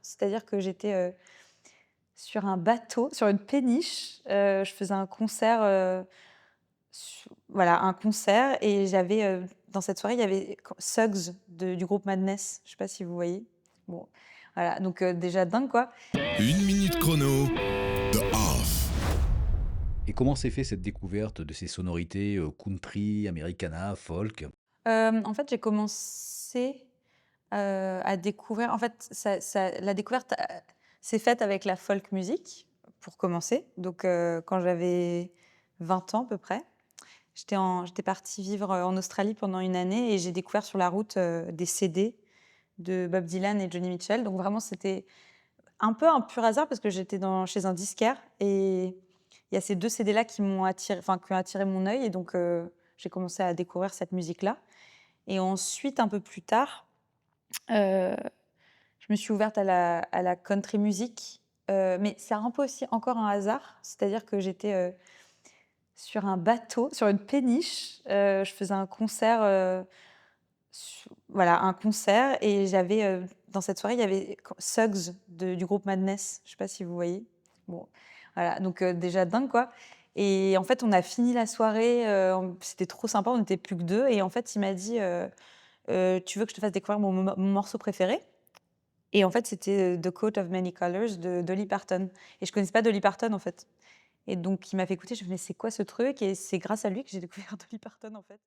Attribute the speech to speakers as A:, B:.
A: C'est-à-dire que j'étais, sur un bateau, sur une péniche, je faisais un concert, voilà, un concert et j'avais, dans cette soirée, il y avait Suggs du groupe Madness. Je sais pas si vous voyez? Bon, voilà, donc déjà dingue, quoi.
B: Une minute chrono, The Off.
C: Et comment s'est fait cette découverte de ces sonorités, country, americana, folk?
A: En fait, j'ai commencé, à découvrir en fait, la découverte, s'est faite avec la folk music, pour commencer. Donc quand j'avais 20 ans à peu près, j'étais partie vivre, en Australie pendant une année et j'ai découvert sur la route, des CD de Bob Dylan et Joni Mitchell. Donc vraiment, c'était un peu un pur hasard parce que j'étais chez un disquaire et il y a ces 2 CD-là qui m'ont attiré, enfin, qui ont attiré mon œil et donc j'ai commencé à découvrir cette musique-là et ensuite, un peu plus tard, heu, je me suis ouverte à la country music, mais c'est un peu aussi encore un hasard. C'est-à-dire que j'étais, sur un bateau, sur une péniche, je faisais un concert, voilà, un concert et j'avais, dans cette soirée, il y avait Suggs du groupe Madness. Je sais pas si vous voyez? Bon, voilà, donc déjà dingue, quoi. Et en fait, on a fini la soirée, c'était trop sympa, on était plus que 2 et en fait, il m'a dit, «Tu veux que je te fasse découvrir mon morceau préféré?» Et en fait, c'était, The Coat of Many Colors de Dolly Parton et je connaissais pas Dolly Parton, en fait. Et donc il m'a fait écouter, je me «Mais c'est quoi ce truc?» et c'est grâce à lui que j'ai découvert Dolly Parton, en fait.